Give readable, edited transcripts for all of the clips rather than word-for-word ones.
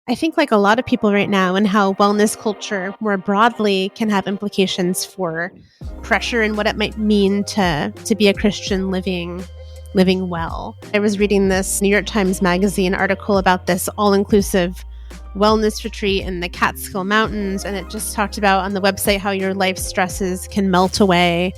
I think like a lot of people right now and how wellness culture more broadly can have implications for pressure and what it might mean to be a Christian living well. I was reading this New York Times Magazine article about this all-inclusive wellness retreat in the Catskill Mountains, and it just talked about on the website how your life stresses can melt away.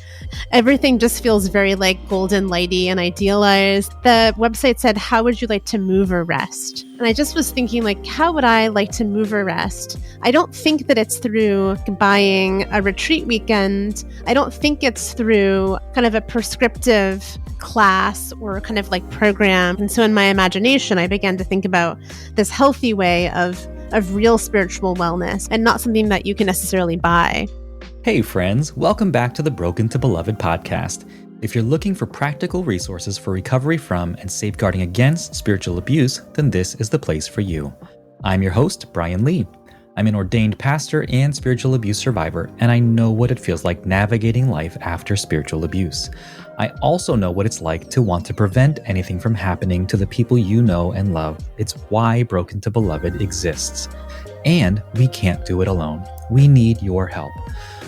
Everything just feels very like golden lighty and idealized. The website said, how would you like to move or rest? And I just was thinking, like, how would I like to move or rest? I don't think that it's through buying a retreat weekend. I don't think it's through kind of a prescriptive class or kind of like program. And so in my imagination, I began to think about this healthy way of real spiritual wellness and not something that you can necessarily buy. Hey friends, welcome back to the Broken to Beloved podcast. If you're looking for practical resources for recovery from and safeguarding against spiritual abuse, then this is the place for you. I'm your host, Brian Lee. I'm an ordained pastor and spiritual abuse survivor, and I know what it feels like navigating life after spiritual abuse. I also know what it's like to want to prevent anything from happening to the people you know and love. It's why Broken to Beloved exists. And we can't do it alone. We need your help.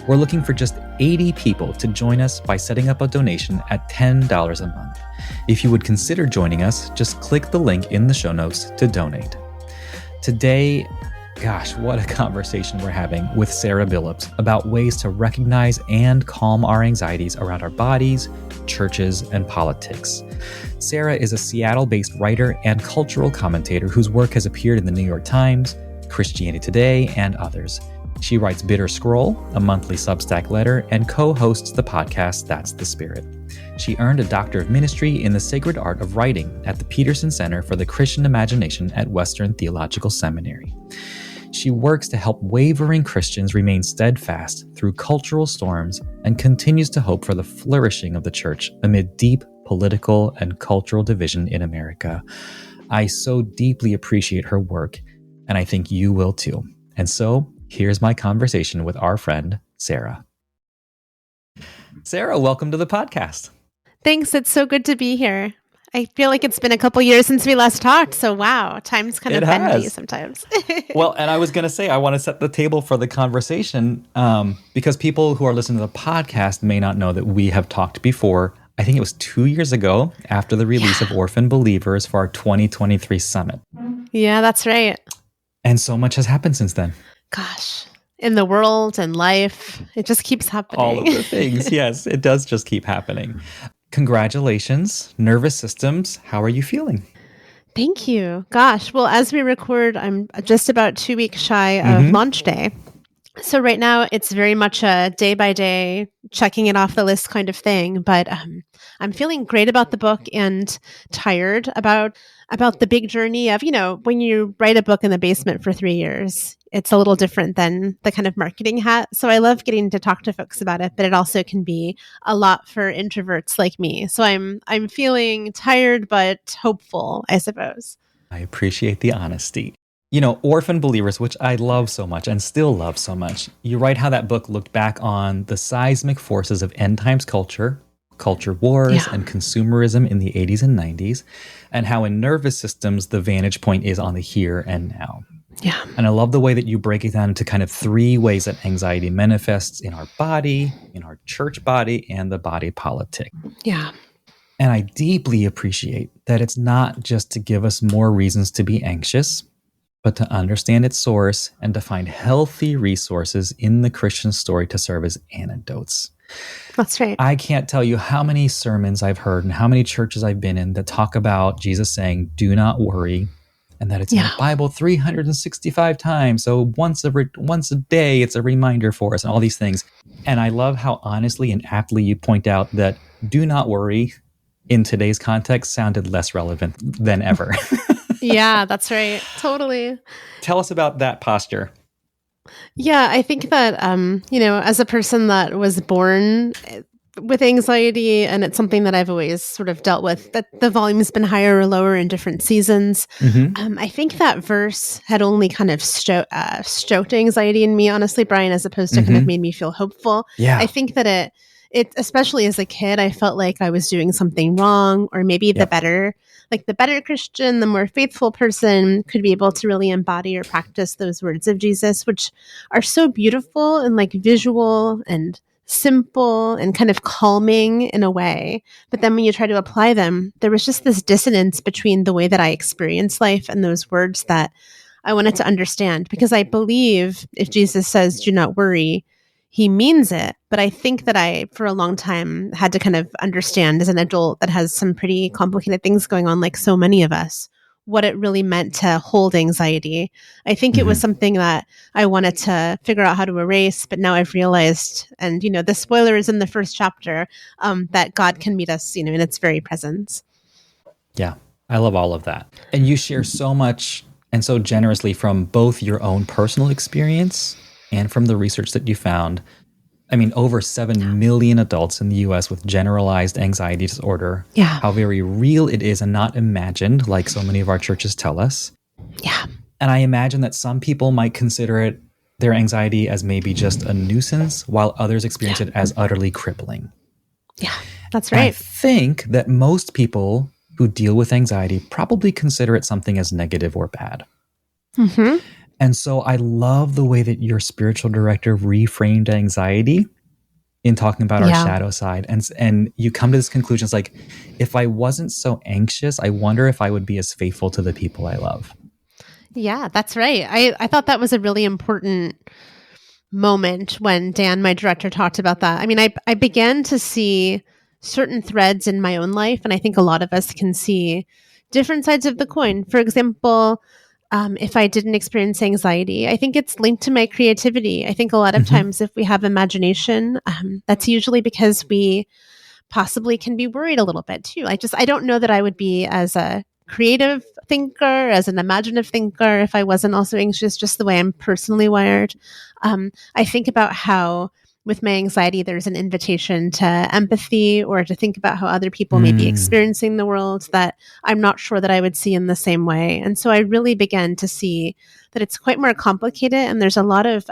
We're looking for just 80 people to join us by setting up a donation at $10 a month. If you would consider joining us, just click the link in the show notes to donate. Today, gosh, what a conversation we're having with Sara Billups about ways to recognize and calm our anxieties around our bodies, churches, and politics. Sara is a Seattle-based writer and cultural commentator whose work has appeared in the New York Times, Christianity Today, and others. She writes Bitter Scroll, a monthly Substack letter, and co-hosts the podcast That's the Spirit. She earned a Doctor of Ministry in the Sacred Art of Writing at the Peterson Center for the Christian Imagination at Western Theological Seminary. She works to help wavering Christians remain steadfast through cultural storms and continues to hope for the flourishing of the church amid deep political and cultural division in America. I so deeply appreciate her work, and I think you will too. And so, here's my conversation with our friend, Sara. Sara, welcome to the podcast. Thanks. It's so good to be here. I feel like it's been a couple years since we last talked. So wow, time's kind of bendy sometimes. Well, and I was going to say, I want to set the table for the conversation because people who are listening to the podcast may not know that we have talked before. I think it was 2 years ago after the release of Orphan Believers for our 2023 summit. Yeah, that's right. And so much has happened since then. Gosh, in the world and life, it just keeps happening. All of the things. Yes, it does just keep happening. Congratulations, nervous systems. How are you feeling? Thank you. Gosh, well, as we record, I'm just about 2 weeks shy of launch day. So right now, it's very much a day-by-day, checking it off the list kind of thing. But I'm feeling great about the book and tired about the big journey of, when you write a book in the basement for 3 years, it's a little different than the kind of marketing hat. So I love getting to talk to folks about it, but it also can be a lot for introverts like me. So I'm feeling tired, but hopeful, I suppose. I appreciate the honesty. Orphan Believers, which I love so much and still love so much. You write how that book looked back on the seismic forces of end times culture wars, and consumerism in the 80s and 90s, and how in nervous systems, the vantage point is on the here and now. Yeah. And I love the way that you break it down into kind of 3 ways that anxiety manifests in our body, in our church body, and the body politic. Yeah. And I deeply appreciate that it's not just to give us more reasons to be anxious, but to understand its source and to find healthy resources in the Christian story to serve as antidotes. That's right. I can't tell you how many sermons I've heard and how many churches I've been in that talk about Jesus saying, do not worry, and that it's in the Bible 365 times. So once a day, it's a reminder for us and all these things. And I love how honestly and aptly you point out that do not worry in today's context sounded less relevant than ever. Yeah, that's right. Totally. Tell us about that posture. Yeah, I think that, as a person that was born with anxiety, and it's something that I've always sort of dealt with, that the volume's been higher or lower in different seasons. I think that verse had only kind of stoked anxiety in me, honestly, Brian, as opposed to kind of made me feel hopeful. Yeah. I think that especially as a kid, I felt like I was doing something wrong, or maybe the Yep. better Christian, the more faithful person could be able to really embody or practice those words of Jesus, which are so beautiful and like visual and simple and kind of calming in a way. But then when you try to apply them, there was just this dissonance between the way that I experienced life and those words that I wanted to understand. Because I believe if Jesus says, do not worry, he means it. But I think that I, for a long time, had to kind of understand as an adult that has some pretty complicated things going on, like so many of us, what it really meant to hold anxiety. I think it was something that I wanted to figure out how to erase, but now I've realized, and the spoiler is in the first chapter, that God can meet us, in its very presence. Yeah, I love all of that. And you share so much and so generously from both your own personal experience and from the research that you found. I mean, over 7 million adults in the US with generalized anxiety disorder. Yeah. How very real it is and not imagined, like so many of our churches tell us. Yeah. And I imagine that some people might consider it, their anxiety, as maybe just a nuisance, while others experience it as utterly crippling. Yeah, that's And I right. think that most people who deal with anxiety probably consider it something as negative or bad. Mm-hmm. And so I love the way that your spiritual director reframed anxiety in talking about our shadow side. And you come to this conclusion, it's like, if I wasn't so anxious, I wonder if I would be as faithful to the people I love. Yeah, that's right. I thought that was a really important moment when Dan, my director, talked about that. I mean, I began to see certain threads in my own life, and I think a lot of us can see different sides of the coin. For example, if I didn't experience anxiety, I think it's linked to my creativity. I think a lot of times if we have imagination, that's usually because we possibly can be worried a little bit too. I don't know that I would be as a creative thinker, as an imaginative thinker, if I wasn't also anxious, just the way I'm personally wired. I think about how with my anxiety, there's an invitation to empathy or to think about how other people may be experiencing the world that I'm not sure that I would see in the same way. And so I really began to see that it's quite more complicated. And there's a lot of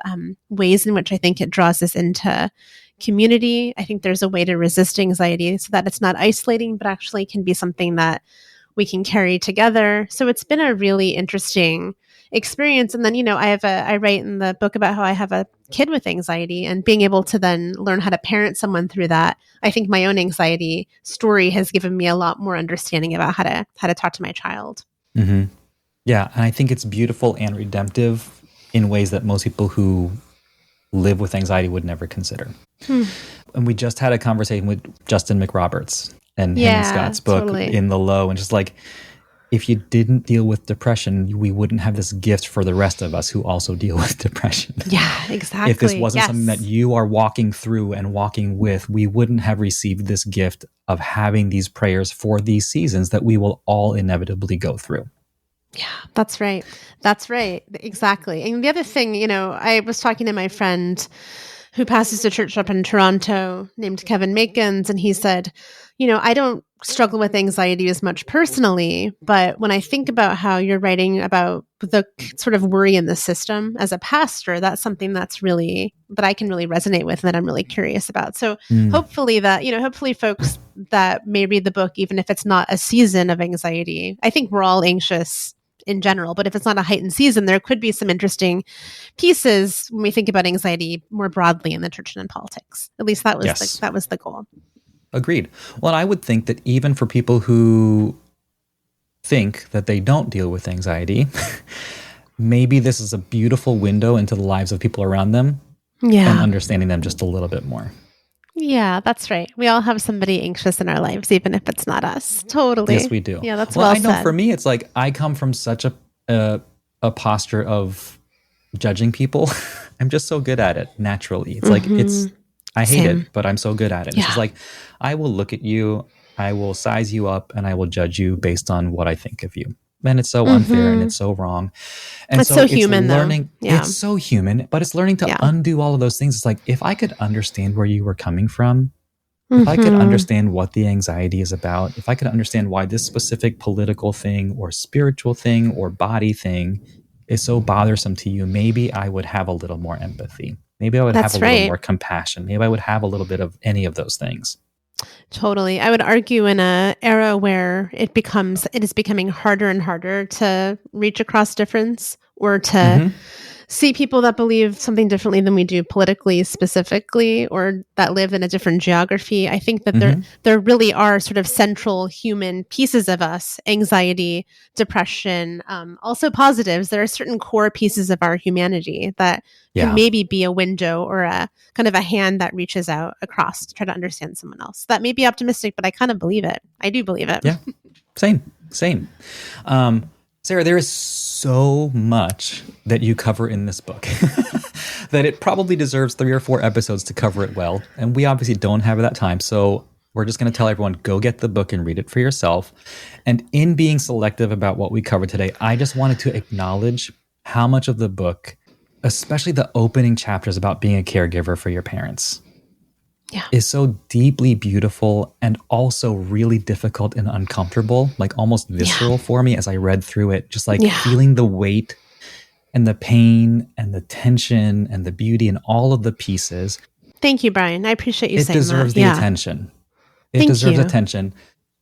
ways in which I think it draws us into community. I think there's a way to resist anxiety so that it's not isolating, but actually can be something that we can carry together. So it's been a really interesting experience. And then, I write in the book about how I have a kid with anxiety and being able to then learn how to parent someone through that. I think my own anxiety story has given me a lot more understanding about how to talk to my child. Mm-hmm. Yeah. And I think it's beautiful and redemptive in ways that most people who live with anxiety would never consider. And we just had a conversation with Justin McRoberts and him and Scott's book In the Low, and just like, if you didn't deal with depression, we wouldn't have this gift for the rest of us who also deal with depression. Yeah, exactly. If this wasn't something that you are walking through and walking with, we wouldn't have received this gift of having these prayers for these seasons that we will all inevitably go through. Yeah, that's right. That's right. Exactly. And the other thing, I was talking to my friend who pastors a church up in Toronto named Kevin Makins, and he said, I don't struggle with anxiety as much personally, but when I think about how you're writing about the sort of worry in the system as a pastor, that's something that I can really resonate with and that I'm really curious about. So hopefully folks that may read the book, even if it's not a season of anxiety, I think we're all anxious in general, but if it's not a heightened season, there could be some interesting pieces when we think about anxiety more broadly in the church and in politics. At least that was the goal. Agreed. Well, I would think that even for people who think that they don't deal with anxiety, maybe this is a beautiful window into the lives of people around them and understanding them just a little bit more. Yeah, that's right. We all have somebody anxious in our lives, even if it's not us. Totally. Yes, we do. Yeah, that's well well I know said. For me, it's like I come from such a posture of judging people. I'm just so good at it naturally. It's like I hate it, but I'm so good at it. It's just like, I will look at you, I will size you up, and I will judge you based on what I think of you. And it's so unfair and it's so wrong. And it's so human, learning, though. Yeah. It's so human, but it's learning to undo all of those things. It's like, if I could understand where you were coming from, if I could understand what the anxiety is about, if I could understand why this specific political thing or spiritual thing or body thing is so bothersome to you, maybe I would have a little more empathy. Maybe I would have That's a little right. more compassion. Maybe I would have a little bit of any of those things. Totally. I would argue in a era where it is becoming harder and harder to reach across difference or to see people that believe something differently than we do politically specifically, or that live in a different geography. I think that there really are sort of central human pieces of us: anxiety, depression, also positives. There are certain core pieces of our humanity that can maybe be a window or a kind of a hand that reaches out across to try to understand someone else. That may be optimistic, but I kind of believe it. I do believe it. Yeah, same. Sarah, there is so much that you cover in this book that it probably deserves 3 or 4 episodes to cover it well. And we obviously don't have that time. So we're just going to tell everyone, go get the book and read it for yourself. And in being selective about what we covered today, I just wanted to acknowledge how much of the book, especially the opening chapters about being a caregiver for your parents, is so deeply beautiful and also really difficult and uncomfortable, like almost visceral for me as I read through it, just like feeling the weight and the pain and the tension and the beauty and all of the pieces. Thank you, Brian. I appreciate you saying that. It deserves the attention. It deserves attention.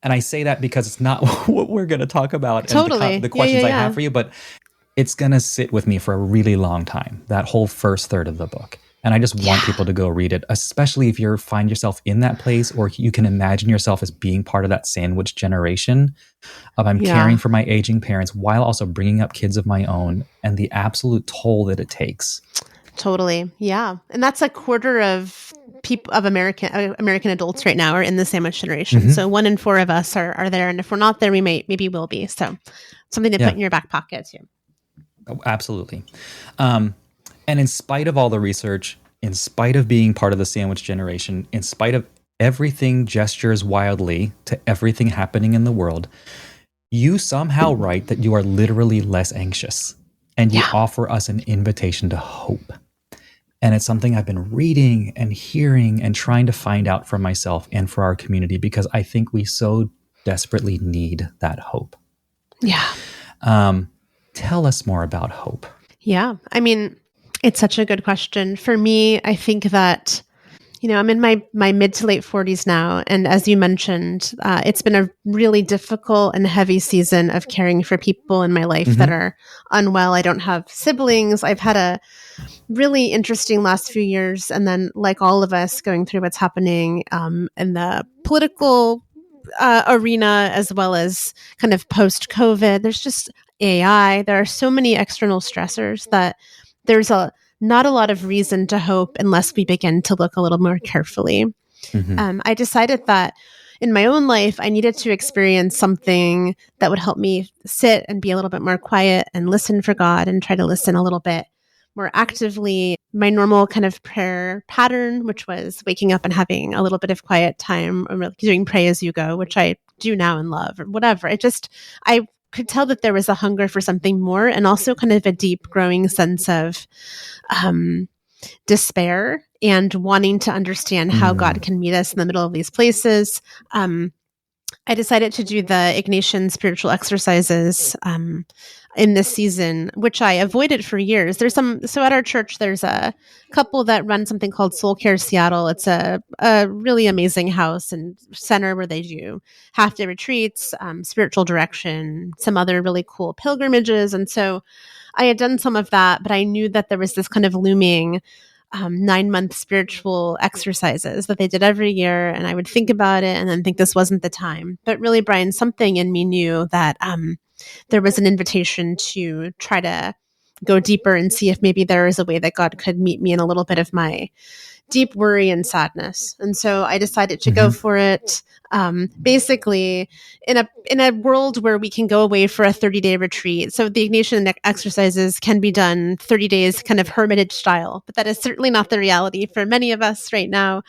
And I say that because it's not what we're going to talk about and the questions I have for you, but it's going to sit with me for a really long time, that whole first third of the book. And I just want people to go read it, especially if you find yourself in that place, or you can imagine yourself as being part of that sandwich generation of I'm caring for my aging parents while also bringing up kids of my own, and the absolute toll that it takes. Totally. Yeah. And that's a quarter of people of American adults right now are in the sandwich generation. So 1 in 4 of us are there. And if we're not there, maybe we'll be. So something to put in your back pocket too. Oh, absolutely. And in spite of all the research, in spite of being part of the sandwich generation, in spite of everything gestures wildly to everything happening in the world, you somehow write that you are literally less anxious, and you offer us an invitation to hope. And it's something I've been reading and hearing and trying to find out for myself and for our community, because I think we so desperately need that hope. Yeah. Tell us more about hope. Yeah. I mean, it's such a good question. For me, I think that, I'm in my mid to late 40s now. And as you mentioned, it's been a really difficult and heavy season of caring for people in my life that are unwell. I don't have siblings. I've had a really interesting last few years. And then, like all of us, going through what's happening in the political arena, as well as kind of post-COVID. There's just AI. There are so many external stressors that there's not a lot of reason to hope unless we begin to look a little more carefully. I decided that in my own life, I needed to experience something that would help me sit and be a little bit more quiet and listen for God and try to listen a little bit more actively. My normal kind of prayer pattern, which was waking up and having a little bit of quiet time, or doing pray as you go, which I do now and love, or whatever. I could tell that there was a hunger for something more, and also kind of a deep growing sense of despair and wanting to understand how God can meet us in the middle of these places. I decided to do the Ignatian spiritual exercises in this season, which I avoided for years. So at our church, there's a couple that run something called Soul Care Seattle. It's a really amazing house and center where they do half-day retreats, spiritual direction, some other really cool pilgrimages. And so I had done some of that, but I knew that there was this kind of looming 9-month spiritual exercises that they did every year. And I would think about it and then think this wasn't the time. But really, Brian, something in me knew that there was an invitation to try to go deeper and see if maybe there is a way that God could meet me in a little bit of my deep worry and sadness. And so I decided to go for it. Basically, in a world where we can go away for a 30-day retreat. So the Ignatian exercises can be done 30 days, kind of hermitage style, but that is certainly not the reality for many of us right now.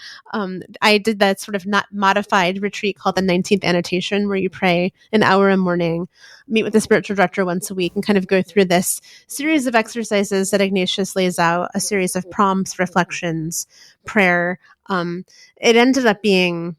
I did that sort of not modified retreat called the 19th Annotation, where you pray an hour a morning, meet with the spiritual director once a week, and kind of go through this series of exercises that Ignatius lays out, a series of prompts, reflections, prayer. It ended up being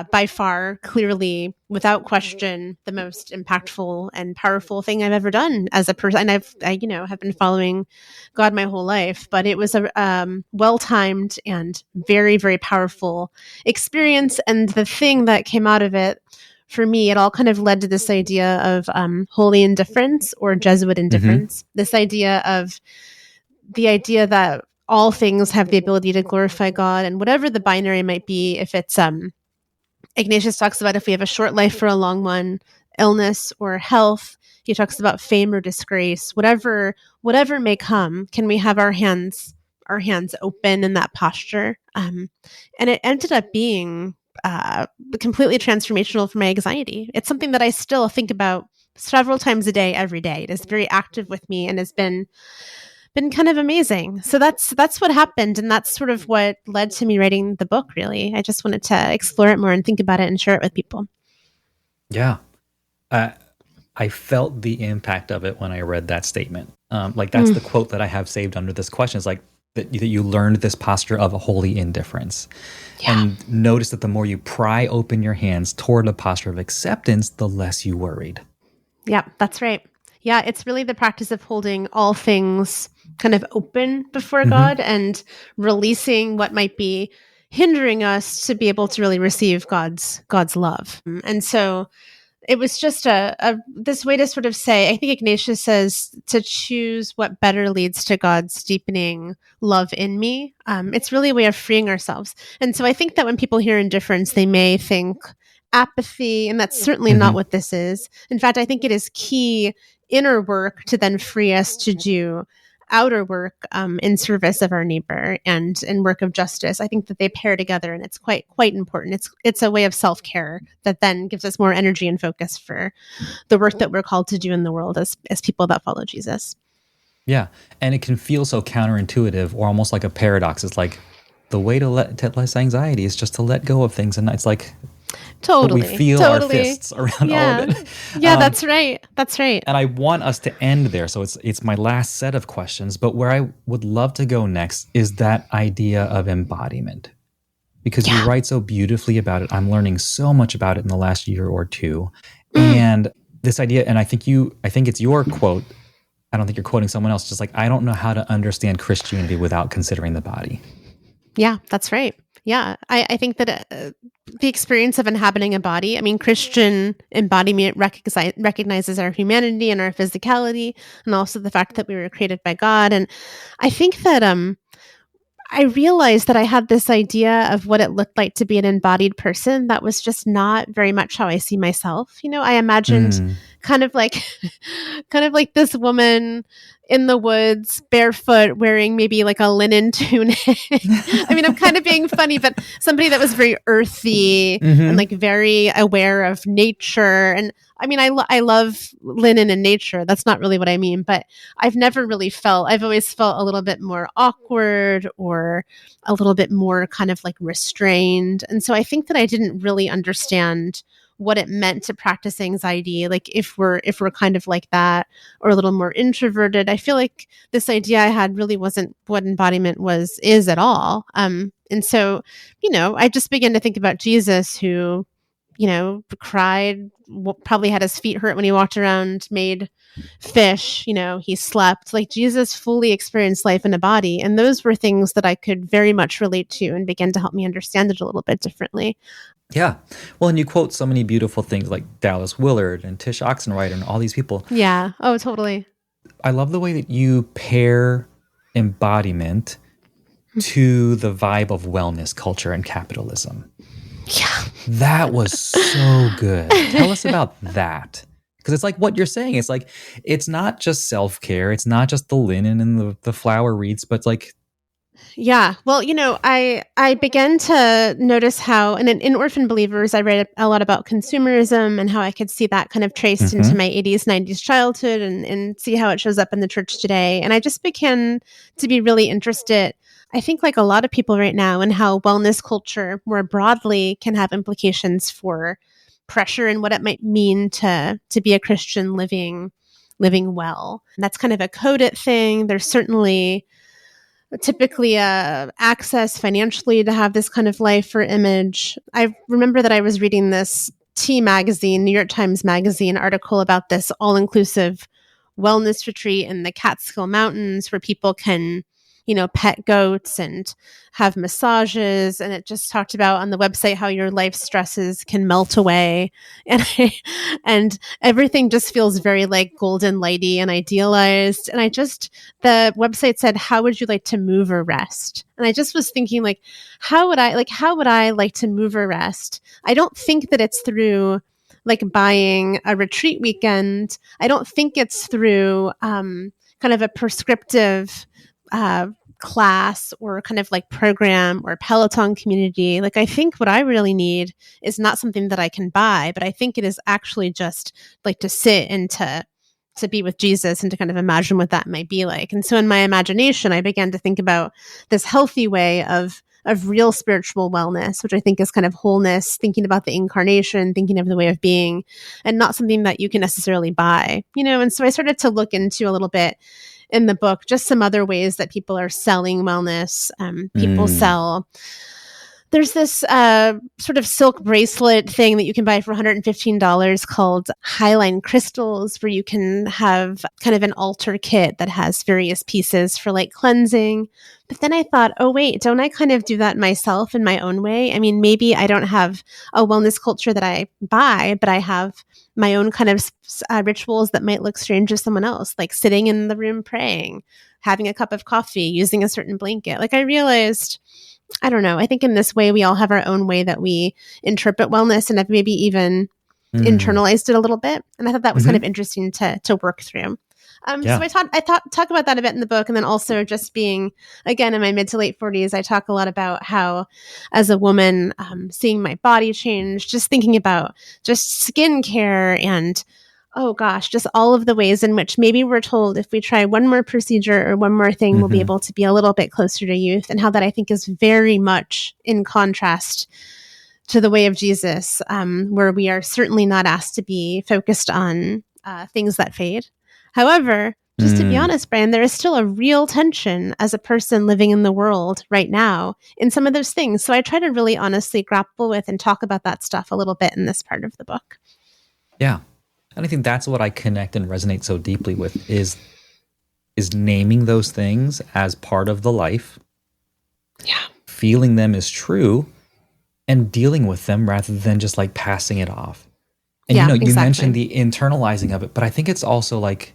by far, clearly, without question, the most impactful and powerful thing I've ever done as a person. And have been following God my whole life, but it was a well-timed and very, very powerful experience. And the thing that came out of it, for me, it all kind of led to this idea of holy indifference or Jesuit indifference. This idea of the idea that all things have the ability to glorify God, and whatever the binary might be, if it's Ignatius talks about if we have a short life for a long one, illness or health. He talks about fame or disgrace, whatever may come. Can we have our hands open in that posture? And it ended up being completely transformational for my anxiety. It's something that I still think about several times a day, every day. It is very active with me and has been kind of amazing. So that's what happened, and that's sort of what led to me writing the book, really. I just wanted to explore it more and think about it and share it with people. Yeah. I felt the impact of it when I read that statement. That's the quote that I have saved under this question, is like that you learned this posture of a holy indifference. Yeah. And notice that the more you pry open your hands toward a posture of acceptance, the less you worried. Yeah, that's right. Yeah, it's really the practice of holding all things kind of open before God and releasing what might be hindering us to be able to really receive God's love. And so it was just this way to sort of say, I think Ignatius says, to choose what better leads to God's deepening love in me. It's really a way of freeing ourselves. And so I think that when people hear indifference, they may think apathy, and that's certainly not what this is. In fact, I think it is key inner work to then free us to do outer work in service of our neighbor and in work of justice. I think that they pair together, and it's quite important. It's a way of self-care that then gives us more energy and focus for the work that we're called to do in the world as people that follow Jesus. Yeah, and it can feel so counterintuitive or almost like a paradox. It's like the way to less anxiety is just to let go of things, and it's like totally we feel our fists around all of it. Yeah, that's right. And I want us to end there, so it's my last set of questions. But where I would love to go next is that idea of embodiment, because you write so beautifully about it. I'm learning so much about it in the last year or two, and this idea. And I think it's your quote. I don't think you're quoting someone else. Just like, I don't know how to understand Christianity without considering the body. Yeah, that's right. Yeah, I think that the experience of inhabiting a body, I mean, Christian embodiment recognizes our humanity and our physicality, and also the fact that we were created by God. And I think that I realized that I had this idea of what it looked like to be an embodied person that was just not very much how I see myself. I imagined kind of like this woman in the woods, barefoot, wearing maybe like a linen tunic. I mean, I'm kind of being funny, but somebody that was very earthy and like very aware of nature. And I mean, I love linen and nature. That's not really what I mean, but I've always felt a little bit more awkward or a little bit more kind of like restrained. And so I think that I didn't really understand what it meant to practice anxiety. Like if we're kind of like that or a little more introverted, I feel like this idea I had really wasn't what embodiment is at all. And so, I just began to think about Jesus, who, cried, probably had his feet hurt when he walked around, made fish, he slept. Like Jesus fully experienced life in a body. And those were things that I could very much relate to and began to help me understand it a little bit differently. Yeah. Well, and you quote so many beautiful things like Dallas Willard and Tish Oxenreider and all these people. Yeah. Oh, totally. I love the way that you pair embodiment to the vibe of wellness culture and capitalism. Yeah. That was so good. Tell us about that. Because it's like what you're saying. It's like, it's not just self-care. It's not just the linen and the flower wreaths, but it's like, yeah. Well, I began to notice how, and in Orphan Believers, I read a lot about consumerism and how I could see that kind of traced into my 80s, 90s childhood and see how it shows up in the church today. And I just began to be really interested, I think like a lot of people right now, in how wellness culture more broadly can have implications for pressure and what it might mean to be a Christian living well. And that's kind of a coded thing. There's certainly typically access financially to have this kind of life or image. I remember that I was reading this New York Times Magazine article about this all-inclusive wellness retreat in the Catskill Mountains where people can, pet goats and have massages. And it just talked about on the website how your life stresses can melt away. And and everything just feels very like golden lighty and idealized. And the website said, how would you like to move or rest? And I just was thinking like, how would I like to move or rest? I don't think that it's through like buying a retreat weekend. I don't think it's through kind of a prescriptive class or kind of like program or Peloton community. Like I think what I really need is not something that I can buy, but I think it is actually just like to sit and to be with Jesus and to kind of imagine what that might be like. And so in my imagination, I began to think about this healthy way of real spiritual wellness, which I think is kind of wholeness, thinking about the incarnation, thinking of the way of being, and not something that you can necessarily buy, And so I started to look into a little bit in the book, just some other ways that people are selling wellness. People sell. There's this sort of silk bracelet thing that you can buy for $115 called Highline Crystals, where you can have kind of an altar kit that has various pieces for like cleansing. But then I thought, oh, wait, don't I kind of do that myself in my own way? I mean, maybe I don't have a wellness culture that I buy, but I have my own kind of rituals that might look strange to someone else, like sitting in the room praying, having a cup of coffee, using a certain blanket. Like I realized, I don't know, I think in this way, we all have our own way that we interpret wellness and have maybe even internalized it a little bit. And I thought that was kind of interesting to work through. So I talk about that a bit in the book. And then also just being, again, in my mid to late 40s, I talk a lot about how as a woman, seeing my body change, just thinking about just skincare and, oh gosh, just all of the ways in which maybe we're told if we try one more procedure or one more thing, we'll be able to be a little bit closer to youth. And how that I think is very much in contrast to the way of Jesus, where we are certainly not asked to be focused on things that fade. However, just to be honest, Brian, there is still a real tension as a person living in the world right now in some of those things. So I try to really honestly grapple with and talk about that stuff a little bit in this part of the book. Yeah. And I think that's what I connect and resonate so deeply with is naming those things as part of the life. Yeah. Feeling them is true and dealing with them rather than just like passing it off. And you mentioned the internalizing of it, but I think it's also like,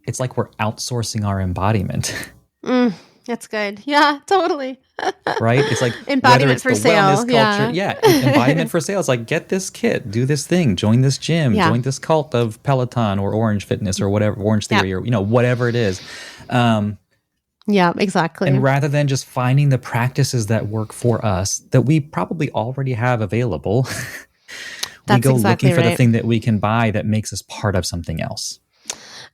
it's like we're outsourcing our embodiment. That's good. Yeah, totally. Right? It's like embodiment for sale. Culture, embodiment for sale. It's like, get this kit, do this thing, join this gym, join this cult of Peloton or Orange Fitness or whatever, Orange Theory or whatever it is. Yeah, exactly. And rather than just finding the practices that work for us that we probably already have available, we go looking for the thing that we can buy that makes us part of something else.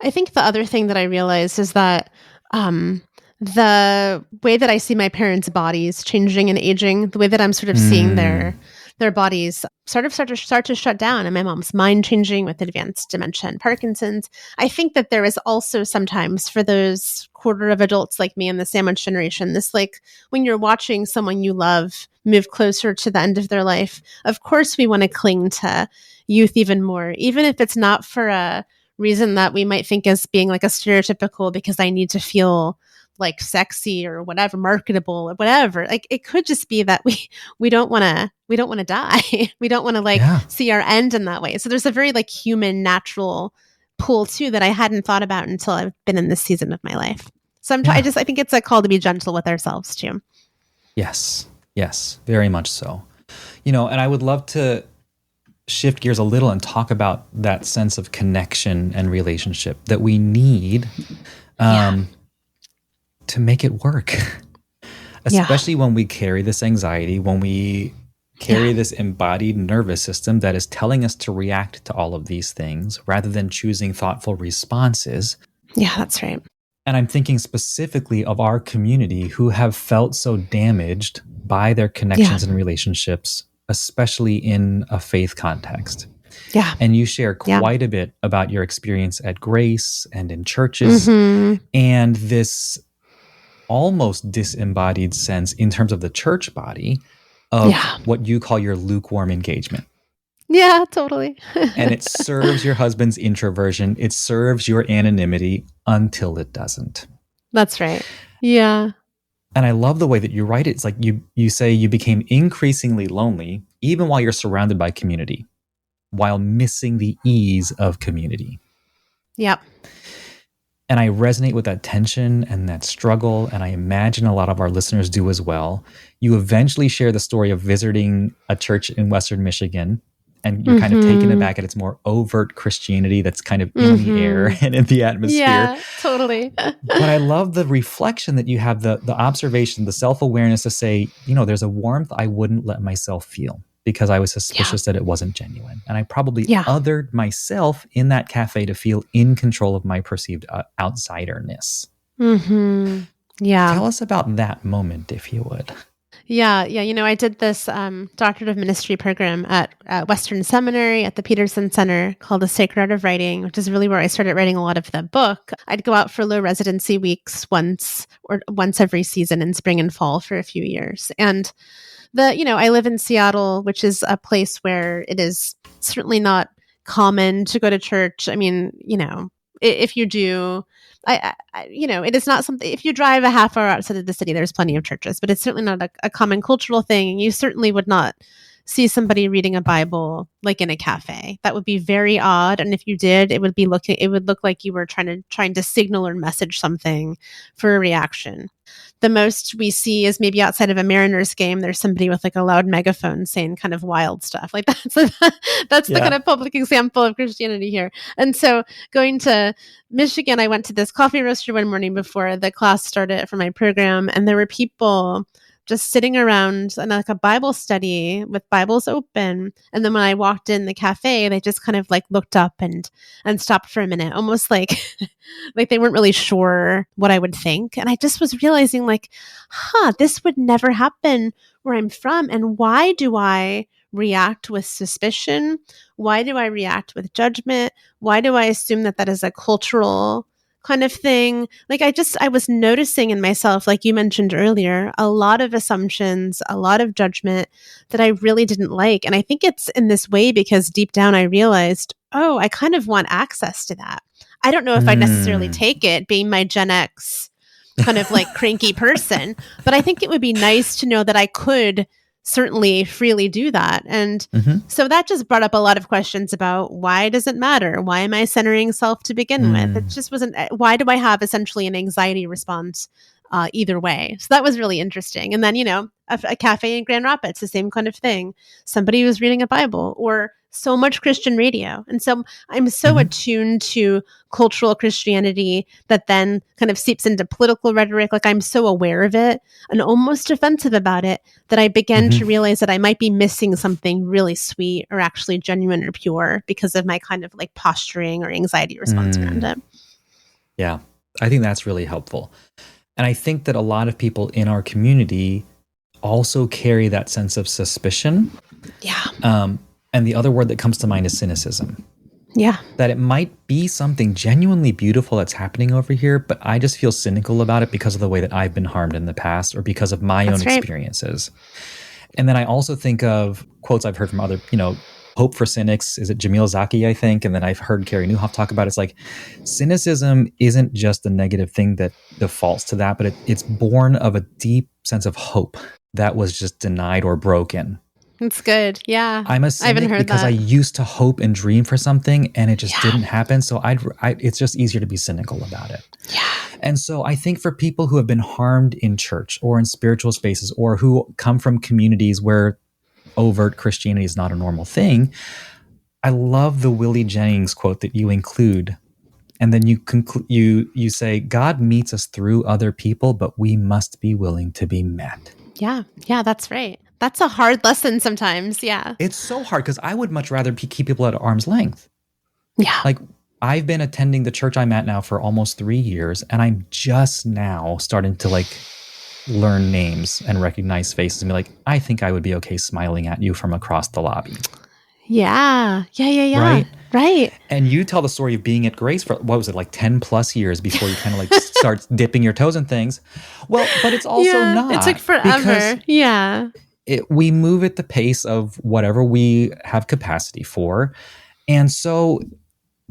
I think the other thing that I realized is that the way that I see my parents' bodies changing and aging, the way that I'm sort of seeing their bodies start to shut down, and my mom's mind changing with advanced dementia and Parkinson's. I think that there is also sometimes for those quarter of adults like me in the sandwich generation, this like when you're watching someone you love move closer to the end of their life, of course we want to cling to youth even more, even if it's not for a reason that we might think as being like a stereotypical because I need to feel like sexy or whatever, marketable or whatever. Like it could just be that we don't want to die. We don't want to see our end in that way. So there's a very like human natural pull too that I hadn't thought about until I've been in this season of my life. So I think it's a call to be gentle with ourselves too. Yes, very much so. And I would love to shift gears a little and talk about that sense of connection and relationship that we need to make it work, especially when we carry this anxiety, when we carry this embodied nervous system that is telling us to react to all of these things rather than choosing thoughtful responses. Yeah, that's right. And I'm thinking specifically of our community who have felt so damaged by their connections and relationships, especially in a faith context. Yeah. And you share quite a bit about your experience at Grace and in churches and this almost disembodied sense in terms of the church body of what you call your lukewarm engagement. Yeah, totally. And it serves your husband's introversion. It serves your anonymity until it doesn't. That's right. Yeah. And I love the way that you write it. It's like you say you became increasingly lonely, even while you're surrounded by community, while missing the ease of community. Yep. And I resonate with that tension and that struggle. And I imagine a lot of our listeners do as well. You eventually share the story of visiting a church in Western Michigan, and you're kind of taken aback at its more overt Christianity that's kind of in the air and in the atmosphere. Yeah, totally. But I love the reflection that you have, the observation, the self-awareness to say, there's a warmth I wouldn't let myself feel because I was suspicious that it wasn't genuine. And I probably othered myself in that cafe to feel in control of my perceived outsiderness. Yeah. Tell us about that moment, if you would. Yeah. I did this Doctorate of Ministry program at Western Seminary at the Peterson Center called The Sacred Art of Writing, which is really where I started writing a lot of the book. I'd go out for low residency weeks once every season in spring and fall for a few years. And I live in Seattle, which is a place where it is certainly not common to go to church. I mean, if you do, it is not something, if you drive a half hour outside of the city, there's plenty of churches, but it's certainly not a common cultural thing. You certainly would not see somebody reading a Bible like in a cafe. That would be very odd. And if you did, it would look like you were trying to signal or message something for a reaction. The most we see is maybe outside of a Mariners game, there's somebody with like a loud megaphone saying kind of wild stuff. Like that's the kind of public example of Christianity here. And so going to Michigan, I went to this coffee roaster one morning before the class started for my program, and there were people just sitting around in like a Bible study with Bibles open. And then when I walked in the cafe, they just kind of like looked up and stopped for a minute, almost like like they weren't really sure what I would think. And I just was realizing like, this would never happen where I'm from. And why do I react with suspicion? Why do I react with judgment? Why do I assume that is a cultural kind of thing? Like I was noticing in myself, like you mentioned earlier, a lot of assumptions, a lot of judgment that I really didn't like. And I think it's in this way because deep down I realized, I kind of want access to that. I don't know if I necessarily take it, being my Gen X kind of like cranky person, but I think it would be nice to know that I could certainly freely do that. And so that just brought up a lot of questions about, why does it matter? Why am I centering self to begin with? It just wasn't, why do I have essentially an anxiety response either way? So that was really interesting. And then, a cafe in Grand Rapids, the same kind of thing. Somebody was reading a Bible, or so much Christian radio. And so I'm so attuned to cultural Christianity that then kind of seeps into political rhetoric. Like I'm so aware of it and almost defensive about it that I began to realize that I might be missing something really sweet or actually genuine or pure because of my kind of like posturing or anxiety response around it. Yeah, I think that's really helpful. And I think that a lot of people in our community also carry that sense of suspicion. Yeah. And the other word that comes to mind is cynicism. Yeah. That it might be something genuinely beautiful that's happening over here, but I just feel cynical about it because of the way that I've been harmed in the past or because of my own experiences. And then I also think of quotes I've heard from other, Hope for Cynics. Is it Jamil Zaki, I think? And then I've heard Carey Nieuwhof talk about it. It's like cynicism isn't just a negative thing that defaults to that, but it's born of a deep sense of hope that was just denied or broken. It's good. Yeah. I'm a cynic because I used to hope and dream for something and it just didn't happen. So it's just easier to be cynical about it. Yeah. And so I think for people who have been harmed in church or in spiritual spaces or who come from communities where overt Christianity is not a normal thing, I love the Willie Jennings quote that you include. And then you say, God meets us through other people, but we must be willing to be met. Yeah. Yeah, that's right. That's a hard lesson sometimes. Yeah. It's so hard because I would much rather keep people at arm's length. Yeah. Like I've been attending the church I'm at now for almost 3 years, and I'm just now starting to like learn names and recognize faces and be like, I think I would be okay smiling at you from across the lobby. Yeah. Right? Right. And you tell the story of being at Grace for, what was it, like 10 plus years before you kind of like start dipping your toes in things. Well, but it's also Yeah. It took not, because forever. Yeah. we move at the pace of whatever we have capacity for. And so,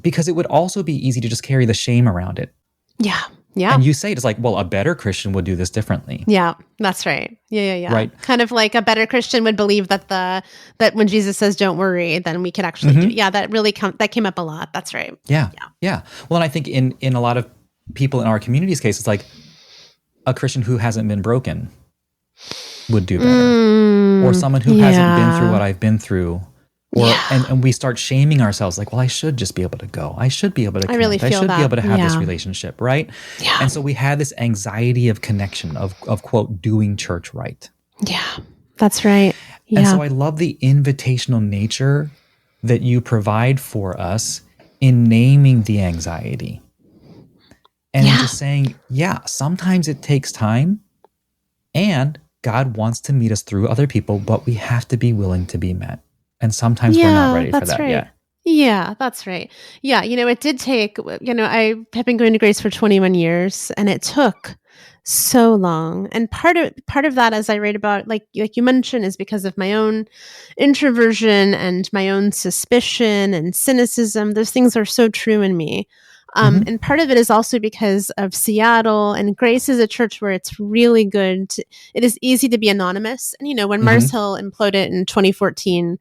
because it would also be easy to just carry the shame around it. Yeah. Yeah. And you say it's like, well, a better Christian would do this differently. Yeah, that's right. Yeah. Right. Kind of like a better Christian would believe that that when Jesus says "Don't worry," then we could actually do. Yeah, that really that came up a lot. That's right. Yeah. Well, and I think in a lot of people in our community's case, it's like a Christian who hasn't been broken would do better, or someone who hasn't been through what I've been through. Or and we start shaming ourselves, like, well, I should just be able to go. I should be able to connect. I really feel I should that. be able to have this relationship, right? Yeah. And so we had this anxiety of connection, of quote, doing church right. Yeah, that's right. Yeah. And so I love the invitational nature that you provide for us in naming the anxiety. And just saying, sometimes it takes time, and God wants to meet us through other people, but we have to be willing to be met. And sometimes we're not ready for that yet. Yeah, that's right. Yeah, it did take, I have been going to Grace for 21 years, and it took so long. And part of that, as I write about, like you mentioned, is because of my own introversion and my own suspicion and cynicism. Those things are so true in me. And part of it is also because of Seattle, and Grace is a church where it's really good. It is easy to be anonymous. And, when Mars Hill imploded in 2014,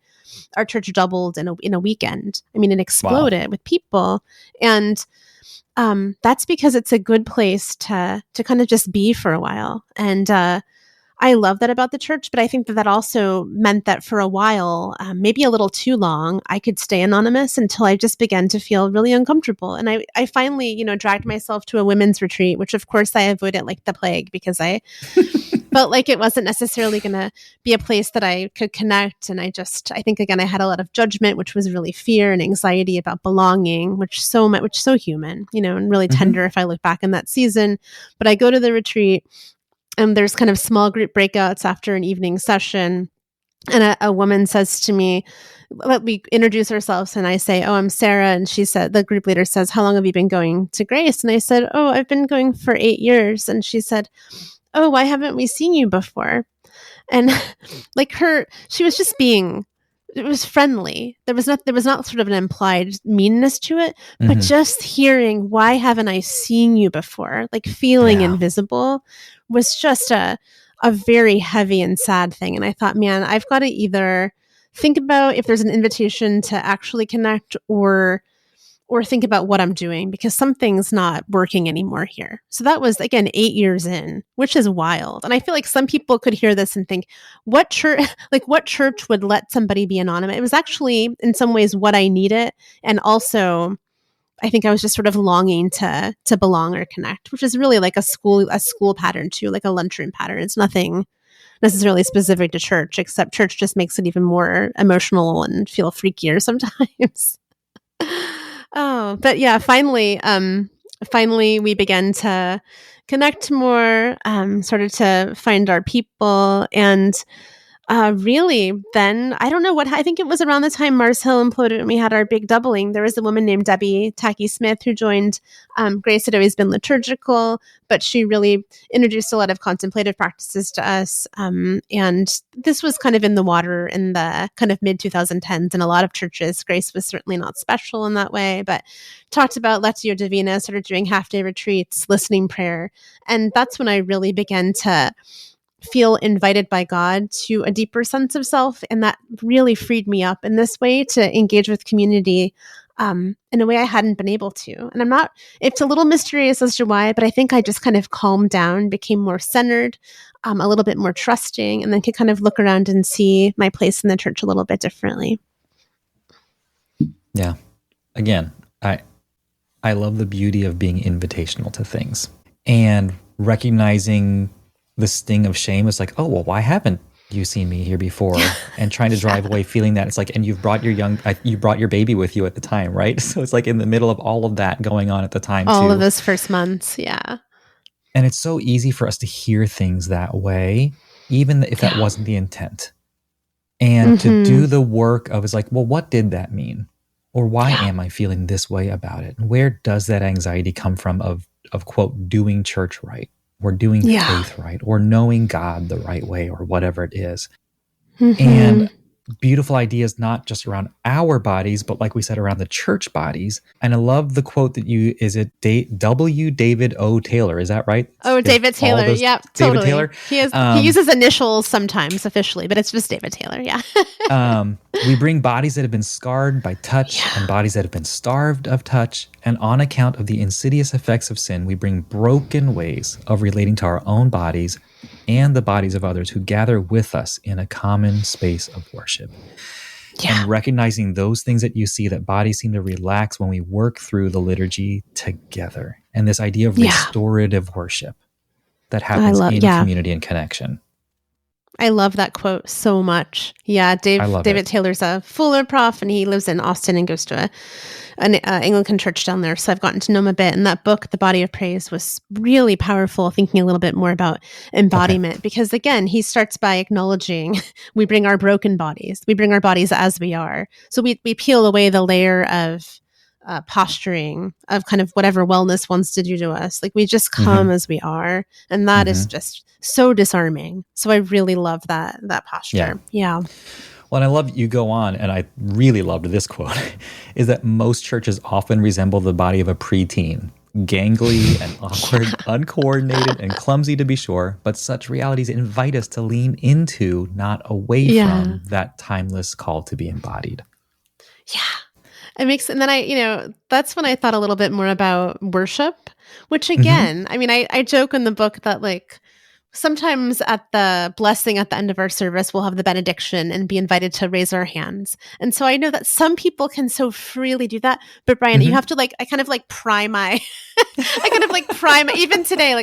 our church doubled in a weekend. I mean, it exploded with people. And that's because it's a good place to kind of just be for a while. And I love that about the church, but I think that also meant that for a while, maybe a little too long, I could stay anonymous until I just began to feel really uncomfortable. And I finally, dragged myself to a women's retreat, which of course I avoided like the plague, because I felt like it wasn't necessarily going to be a place that I could connect. And I think, again, I had a lot of judgment, which was really fear and anxiety about belonging, which so human, and really tender if I look back in that season. But I go to the retreat, and there's kind of small group breakouts after an evening session. And a woman says to me, we introduce ourselves, and I say, "Oh, I'm Sara." And she said, the group leader says, "How long have you been going to Grace?" And I said, "Oh, I've been going for 8 years." And she said, "Oh, why haven't we seen you before?" And she was just being, it was friendly. There was not sort of an implied meanness to it, but just hearing, "Why haven't I seen you before?" Like feeling invisible was just a very heavy and sad thing. And I thought, man, I've got to either think about if there's an invitation to actually connect, or think about what I'm doing, because something's not working anymore here. So that was, again, 8 years in, which is wild. And I feel like some people could hear this and think, what church would let somebody be anonymous? It was actually in some ways what I needed. And also, I think I was just sort of longing to belong or connect, which is really like a school pattern too, like a lunchroom pattern. It's nothing necessarily specific to church, except church just makes it even more emotional and feel freakier sometimes. Oh, but yeah, finally we began to connect more, started to find our people, and really, then I don't know what, I think it was around the time Mars Hill imploded and we had our big doubling. There was a woman named Debbie Tacky Smith who joined. Grace had always been liturgical, but she really introduced a lot of contemplative practices to us. And this was kind of in the water in the kind of mid 2010s in a lot of churches. Grace was certainly not special in that way, but talked about Lectio Divina, started doing half-day retreats, listening prayer. And that's when I really began to feel invited by God to a deeper sense of self. And that really freed me up in this way to engage with community in a way I hadn't been able to. And it's a little mysterious as to why, but I think I just kind of calmed down, became more centered, a little bit more trusting, and then could kind of look around and see my place in the church a little bit differently. Yeah. Again, I love the beauty of being invitational to things and recognizing the sting of shame is like, oh, well, why haven't you seen me here before? And trying to drive away feeling that it's like, and you brought your baby with you at the time, right? So it's like in the middle of all of that going on at the time all too. of those first months. Yeah. And it's so easy for us to hear things that way, even if that wasn't the intent. And to do the work of, is like, well, what did that mean? Or why am I feeling this way about it? And where does that anxiety come from of quote, doing church right, or doing faith right, or knowing God the right way, or whatever it is. And beautiful ideas, not just around our bodies, but like we said, around the church bodies. And I love the quote that is it W. David O. Taylor? Is that right? Oh, David Taylor. Yeah, totally. David Taylor. He uses initials sometimes officially, but it's just David Taylor. Yeah. We bring bodies that have been scarred by touch and bodies that have been starved of touch. And on account of the insidious effects of sin, we bring broken ways of relating to our own bodies and the bodies of others who gather with us in a common space of worship. And recognizing those things that you see, that bodies seem to relax when we work through the liturgy together. And this idea of restorative worship that happens in community and connection. I love that quote so much. Yeah, David Taylor's a Fuller prof, and he lives in Austin and goes to an Anglican church down there. So I've gotten to know him a bit. And that book, The Body of Praise, was really powerful, thinking a little bit more about embodiment. Because again, he starts by acknowledging we bring our broken bodies. We bring our bodies as we are. So we peel away the layer of posturing of kind of whatever wellness wants to do to us. Like we just come as we are. And that is just so disarming. So I really love that posture. Yeah. Well, and I love you go on, and I really loved this quote, is that most churches often resemble the body of a preteen, gangly and awkward, uncoordinated and clumsy to be sure, but such realities invite us to lean into, not away from, that timeless call to be embodied. Yeah. And then that's when I thought a little bit more about worship, which again, I mean, I joke in the book that like, sometimes at the blessing at the end of our service, we'll have the benediction and be invited to raise our hands. And so I know that some people can so freely do that. But Brian, you have to I kind of prime even today,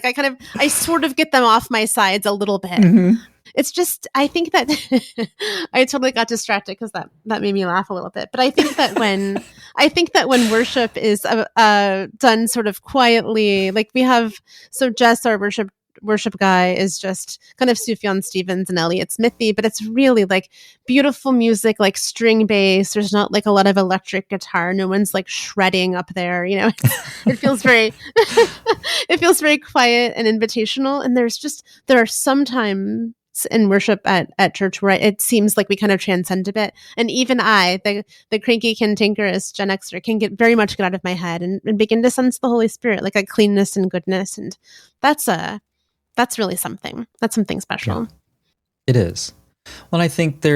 I sort of get them off my sides a little bit. It's just, I think that I totally got distracted because that made me laugh a little bit. But I think that when worship is done sort of quietly, like we have, so Jess, our worship guy, is just kind of Sufjan Stevens and Elliott Smithy, but it's really like beautiful music, like string bass. There's not like a lot of electric guitar. No one's like shredding up there. It feels very, it feels very quiet and invitational. And there are some times in worship at church where it seems like we kind of transcend a bit. And even I, the cranky cantankerous Gen Xer, can get out of my head and begin to sense the Holy Spirit, like a cleanness and goodness. And that's really something. That's something special. Yeah, it is. Well, I think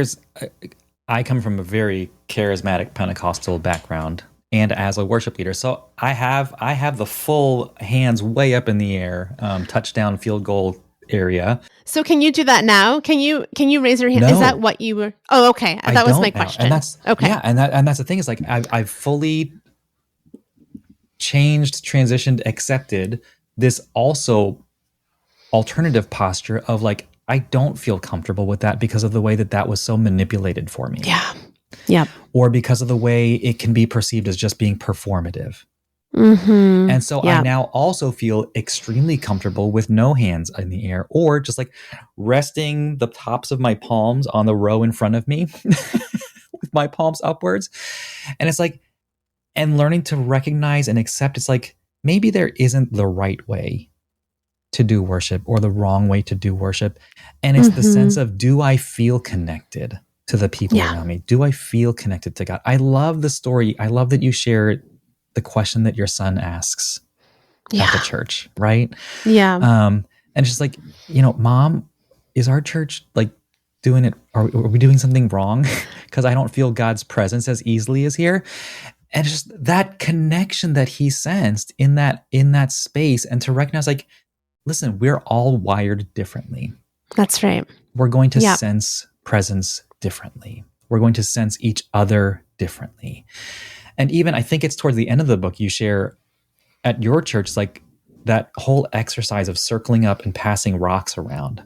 I come from a very charismatic Pentecostal background, and as a worship leader, so I have the full hands way up in the air, touchdown, field goal area. So can you do that now? Can you raise your hand? No. Is that what you were? Oh, okay. That was my question. And that's okay. Yeah, and that's the thing, is like I've fully changed, transitioned, accepted this also alternative posture of like, I don't feel comfortable with that because of the way that was so manipulated for me. Yeah. Yeah. Or because of the way it can be perceived as just being performative. And so I now also feel extremely comfortable with no hands in the air, or just like resting the tops of my palms on the row in front of me with my palms upwards. And it's like, and learning to recognize and accept, it's like, maybe there isn't the right way to do worship or the wrong way to do worship. And it's the sense of, do I feel connected to the people around me? Do I feel connected to God? I love the story. I love that you share the question that your son asks at the church, right? Yeah. And it's just like, Mom, is our church like doing it? Are we doing something wrong? Because I don't feel God's presence as easily as here. And it's just that connection that he sensed in that space, and to recognize like, listen, we're all wired differently. That's right. We're going to sense presence differently. We're going to sense each other differently. And even, I think it's towards the end of the book, you share at your church, like that whole exercise of circling up and passing rocks around.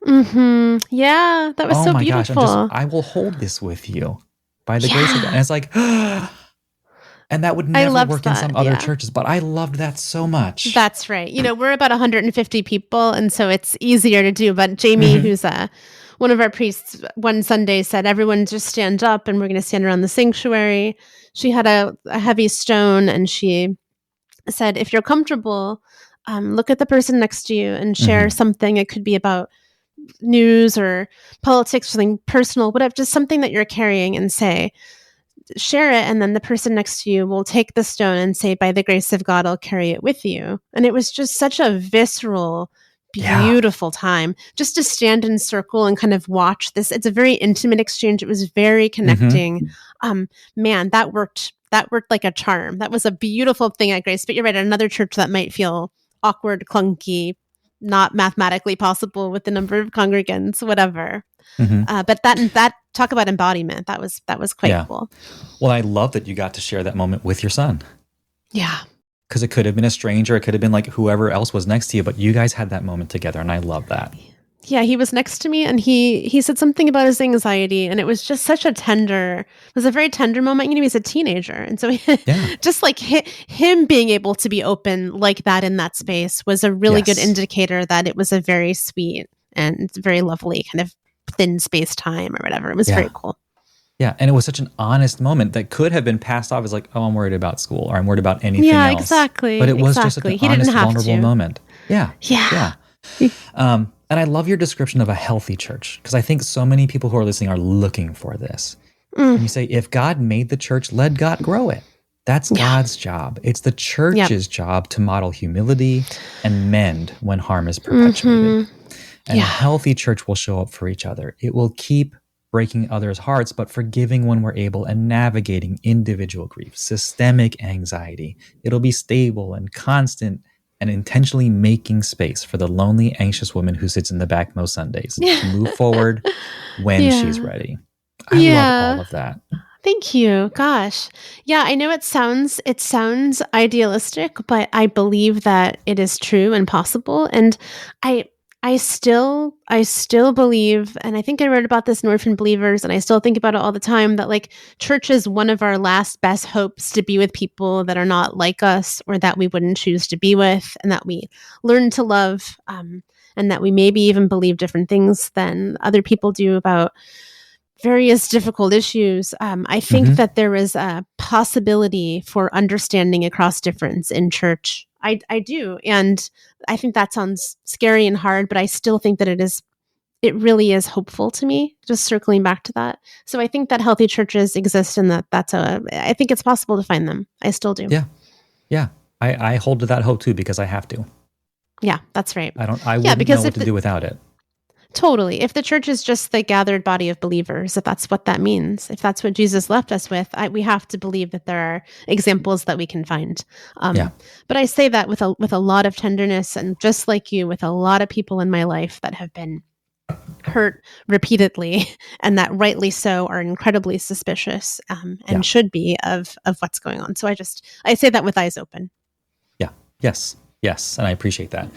Yeah, that was so beautiful. Gosh, I will hold this with you by the grace of God. And it's like, and that would never work in some other churches, but I loved that so much. That's right. We're about 150 people, and so it's easier to do. But Jamie, who's one of our priests one Sunday said, everyone just stand up and we're going to stand around the sanctuary. She had a heavy stone and she said, if you're comfortable, look at the person next to you and share something. It could be about news or politics, something personal, whatever, just something that you're carrying, and share it. And then the person next to you will take the stone and say, by the grace of God, I'll carry it with you. And it was just such a visceral, beautiful time just to stand in circle and kind of watch this. It's a very intimate exchange. It was very connecting. Man, that worked like a charm. That was a beautiful thing at Grace. But you're right, at another church that might feel awkward, clunky, not mathematically possible with the number of congregants, whatever. But that talk about embodiment, that was quite cool. Well, I love that you got to share that moment with your son. Yeah. Because it could have been a stranger. It could have been like whoever else was next to you, but you guys had that moment together. And I love that. Yeah, he was next to me and he said something about his anxiety, and it was just such it was a very tender moment. He's a teenager. And so just like him being able to be open like that in that space was a really good indicator that it was a very sweet and very lovely kind of thin space time or whatever. It was very cool. Yeah, and it was such an honest moment that could have been passed off as like, oh, I'm worried about school or I'm worried about anything else. Yeah, exactly. But it was just an honest, vulnerable moment. Yeah. And I love your description of a healthy church, because I think so many people who are listening are looking for this. And you say, if God made the church, let God grow it. That's God's job. It's the church's job to model humility and mend when harm is perpetuated. And a healthy church will show up for each other. It will keep breaking others' hearts, but forgiving when we're able and navigating individual grief, systemic anxiety. It'll be stable and constant and intentionally making space for the lonely, anxious woman who sits in the back most Sundays to move forward when she's ready. I love all of that. Thank you. Gosh. Yeah, I know it sounds idealistic, but I believe that it is true and possible. And I still believe, and I think I wrote about this in Orphan Believers, and I still think about it all the time, that like church is one of our last best hopes to be with people that are not like us or that we wouldn't choose to be with, and that we learn to love, and that we maybe even believe different things than other people do about various difficult issues. I think that there is a possibility for understanding across difference in church. I do. And I think that sounds scary and hard, but I still think that it really is hopeful to me, just circling back to that. So I think that healthy churches exist, and I think it's possible to find them. I still do. Yeah. Yeah. I hold to that hope too, because I have to. Yeah, that's right. I wouldn't know what to do without it. Totally. If the church is just the gathered body of believers, if that's what that means, if that's what Jesus left us with, we have to believe that there are examples that we can find. But I say that with a lot of tenderness, and just like you, with a lot of people in my life that have been hurt repeatedly, and that rightly so are incredibly suspicious and should be of what's going on. So I say that with eyes open. Yeah. Yes. And I appreciate that.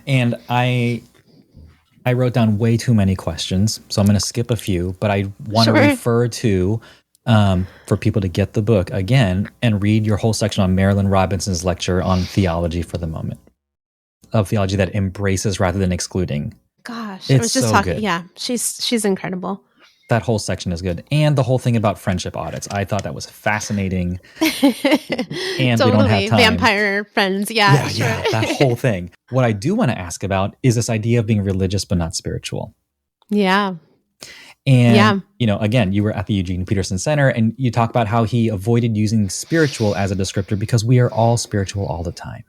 And I wrote down way too many questions, so I'm going to skip a few, but I want to refer to, for people to get the book again and read your whole section on Marilyn Robinson's lecture on theology for the moment, of theology that embraces rather than excluding. Gosh, it's I was just so talking. good. Yeah, she's incredible. That whole section is good. And the whole thing about friendship audits. I thought that was fascinating. And totally. We don't have time. Vampire friends. Yeah, that whole thing. What I do want to ask about is this idea of being religious but not spiritual. Yeah. And, again, you were at the Eugene Peterson Center, and you talk about how he avoided using spiritual as a descriptor because we are all spiritual all the time.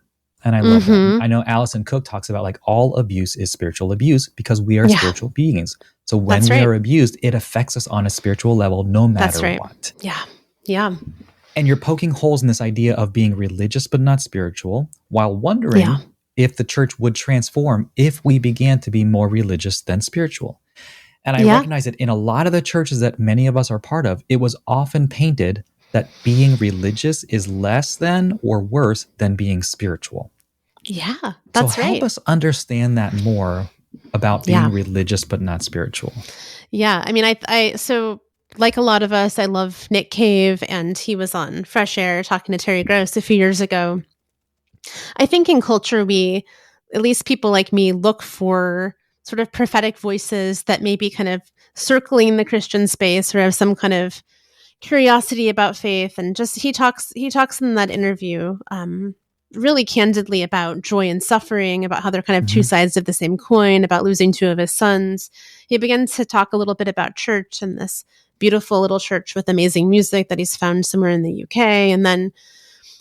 And I love that. I know Allison Cook talks about like all abuse is spiritual abuse because we are spiritual beings. So when we are abused, it affects us on a spiritual level no matter what. Yeah. And you're poking holes in this idea of being religious but not spiritual, while wondering if the church would transform if we began to be more religious than spiritual. And I recognize that in a lot of the churches that many of us are part of, it was often painted that being religious is less than or worse than being spiritual. Yeah, that's right. So help us understand that more about being religious but not spiritual. Yeah, I mean, I so like a lot of us, I love Nick Cave, and he was on Fresh Air talking to Terry Gross a few years ago. I think in culture, at least people like me, look for sort of prophetic voices that may be kind of circling the Christian space or have some kind of curiosity about faith. And just he talks in that interview really candidly about joy and suffering, about how they're kind of two sides of the same coin, about losing two of his sons. He begins to talk a little bit about church and this beautiful little church with amazing music that he's found somewhere in the UK. And then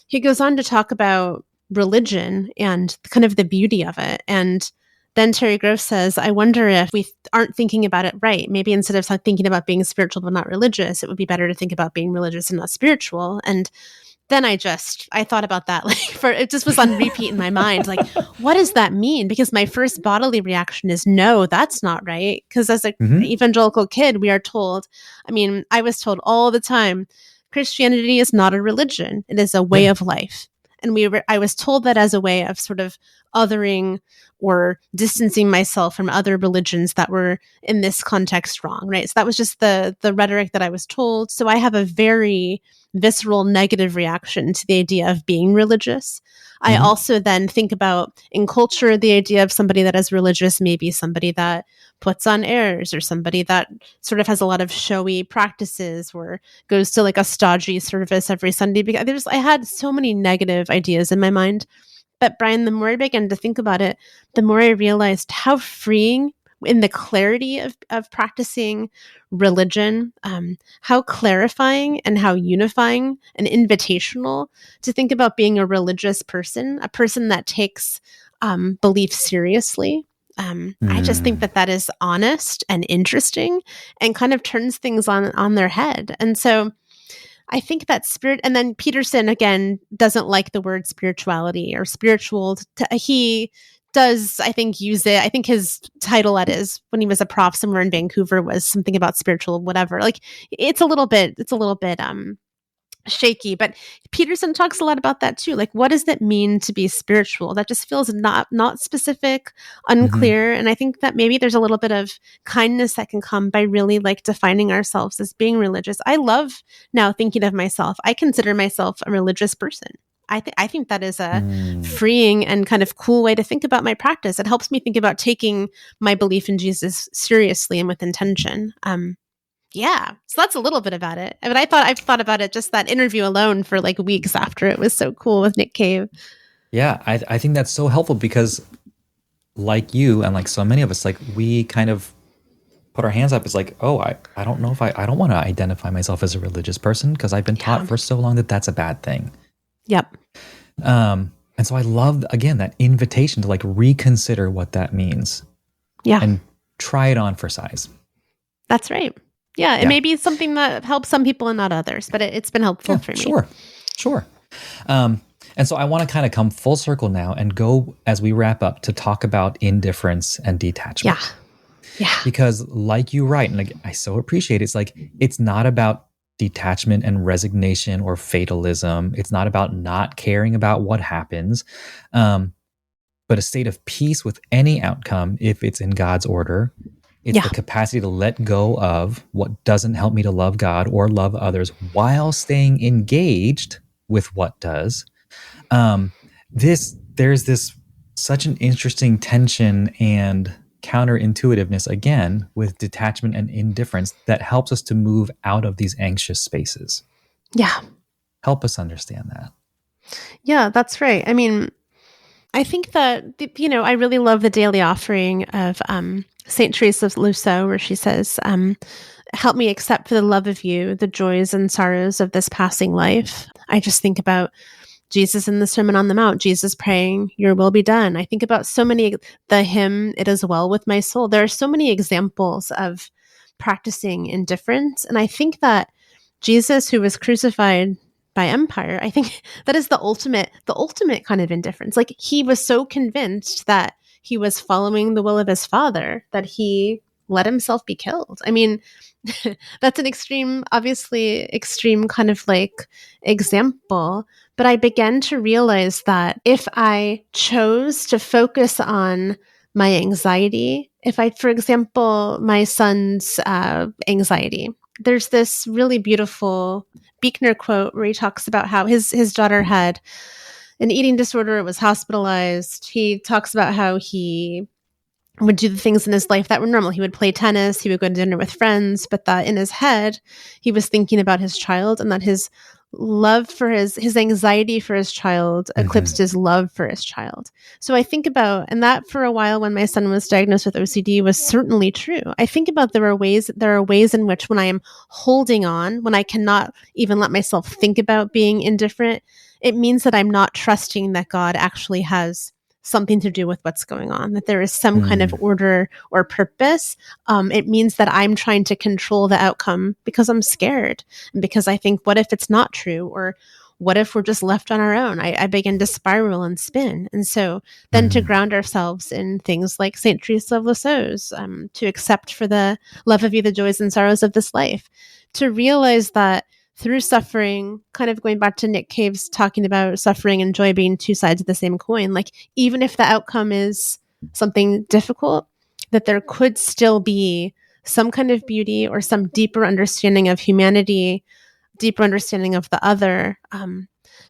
he goes on to talk about religion and kind of the beauty of it. And then Terry Gross says, I wonder if we aren't thinking about it right. Maybe instead of thinking about being spiritual but not religious, it would be better to think about being religious and not spiritual. And then I thought about that, like, it just was on repeat in my mind. Like, what does that mean? Because my first bodily reaction is, no, that's not right. Because as an evangelical kid, we are told, I was told all the time, Christianity is not a religion. It is a way of life. And I was told that as a way of sort of othering or distancing myself from other religions that were in this context wrong, right? So that was just the rhetoric that I was told. So I have a very visceral negative reaction to the idea of being religious. I also then think about, in culture, the idea of somebody that is religious may be somebody that puts on airs or somebody that sort of has a lot of showy practices or goes to like a stodgy service every Sunday. Because I had so many negative ideas in my mind. But Brian, the more I began to think about it, the more I realized how freeing in the clarity of practicing religion, how clarifying and how unifying and invitational to think about being a religious person, a person that takes belief seriously. I just think that is honest and interesting and kind of turns things on their head. And so I think that spirit, and then Peterson, again, doesn't like the word spirituality or spiritual. He does, I think, use it. I think his title when he was a prof somewhere in Vancouver was something about spiritual, whatever. Like it's a little bit shaky, but Peterson talks a lot about that too. Like, what does it mean to be spiritual? That just feels not specific, unclear. And I think that maybe there's a little bit of kindness that can come by really like defining ourselves as being religious. I love now thinking of myself. I consider myself a religious person. I think that is a freeing and kind of cool way to think about my practice. It helps me think about taking my belief in Jesus seriously and with intention. Yeah, so that's a little bit about it. But I've thought about it, just that interview alone, for like weeks after. It was so cool with Nick Cave. Yeah, I think that's so helpful because like you and like so many of us, like we kind of put our hands up. It's like, oh, I don't know if I don't want to identify myself as a religious person because I've been taught for so long that that's a bad thing. Yep. And so I love, again, that invitation to like reconsider what that means. Yeah. And try it on for size. That's right. Yeah, it may be something that helps some people and not others, but it's been helpful for me. Sure. And so I want to kind of come full circle now and go, as we wrap up, to talk about indifference and detachment. Yeah. Because like you write, and I so appreciate it, it's like, it's not about detachment and resignation or fatalism. It's not about not caring about what happens, but a state of peace with any outcome if it's in God's order. It's the capacity to let go of what doesn't help me to love God or love others while staying engaged with what does. There's this such an interesting tension and counterintuitiveness, again, with detachment and indifference that helps us to move out of these anxious spaces. Yeah. Help us understand that. Yeah, that's right. I mean, I think that, I really love the daily offering of St. Teresa of Lisieux, where she says, help me accept for the love of you the joys and sorrows of this passing life. I just think about Jesus in the Sermon on the Mount, Jesus praying, your will be done. I think about so many, the hymn, it is well with my soul. There are so many examples of practicing indifference. And I think that Jesus, who was crucified by empire, I think that is the ultimate kind of indifference. Like, he was so convinced that he was following the will of his Father that he let himself be killed. I mean, that's an obviously extreme kind of like example. But I began to realize that if I chose to focus on my anxiety, for example, my son's anxiety, there's this really beautiful Buechner quote where he talks about how his daughter had an eating disorder, was hospitalized. He talks about how he would do the things in his life that were normal. He would play tennis, he would go to dinner with friends, but that in his head, he was thinking about his child, and that his love for his anxiety for his child eclipsed his love for his child. So I think about, and that for a while when my son was diagnosed with OCD was certainly true. I think about there are ways in which when I am holding on, when I cannot even let myself think about being indifferent, it means that I'm not trusting that God actually has something to do with what's going on, that there is some kind of order or purpose. It means that I'm trying to control the outcome because I'm scared, and because I think, what if it's not true? Or what if we're just left on our own? I begin to spiral and spin. And so then to ground ourselves in things like St. Teresa of Lisieux, to accept for the love of you the joys and sorrows of this life, to realize that through suffering, kind of going back to Nick Cave's talking about suffering and joy being two sides of the same coin, like even if the outcome is something difficult, that there could still be some kind of beauty or some deeper understanding of humanity, deeper understanding of the other,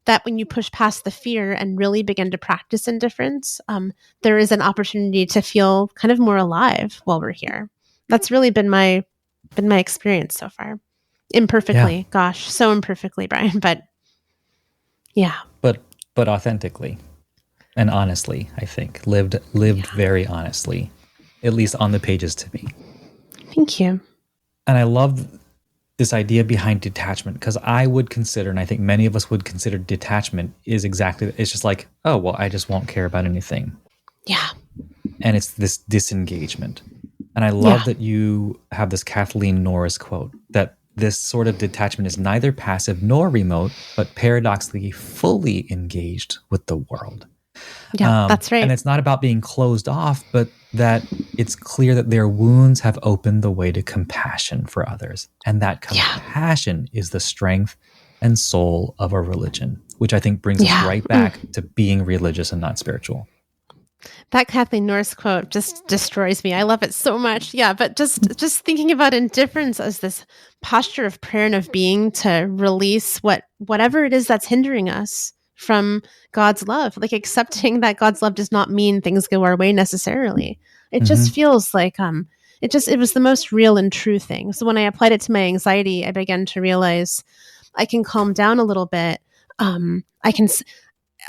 that when you push past the fear and really begin to practice indifference, there is an opportunity to feel kind of more alive while we're here. That's really been my experience so far. Imperfectly. Gosh, so imperfectly, Brian, but yeah. But authentically and honestly, I think. Lived very honestly, at least on the pages to me. Thank you. And I love this idea behind detachment, because I would consider, and I think many of us would consider, detachment is exactly, it's just like, oh, well, I just won't care about anything. Yeah. And it's this disengagement. And I love that you have this Kathleen Norris quote, that this sort of detachment is neither passive nor remote, but paradoxically fully engaged with the world. Yeah, that's right. And it's not about being closed off, but that it's clear that their wounds have opened the way to compassion for others. And that compassion is the strength and soul of a religion, which I think brings us right back to being religious and not spiritual. That Kathleen Norris quote just destroys me. I love it so much. Yeah, but just thinking about indifference as this posture of prayer and of being to release whatever it is that's hindering us from God's love, like accepting that God's love does not mean things go our way necessarily. It just feels like it was the most real and true thing. So when I applied it to my anxiety, I began to realize I can calm down a little bit.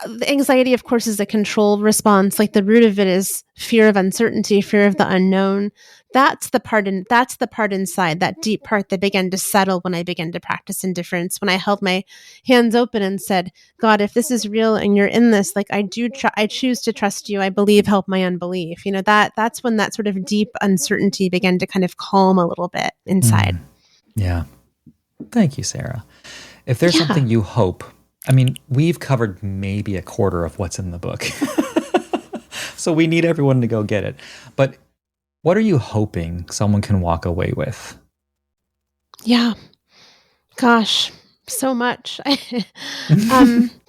The anxiety, of course, is a control response. Like the root of it is fear of uncertainty, fear of the unknown. That's the part inside, that deep part that began to settle when I began to practice indifference. When I held my hands open and said, God, if this is real and you're in this, like I choose to trust you. I believe, help my unbelief. You know, that's when that sort of deep uncertainty began to kind of calm a little bit inside. Yeah. Thank you, Sarah. If there's something you hope, I mean, we've covered maybe a quarter of what's in the book. So we need everyone to go get it. But what are you hoping someone can walk away with? Yeah. Gosh, so much.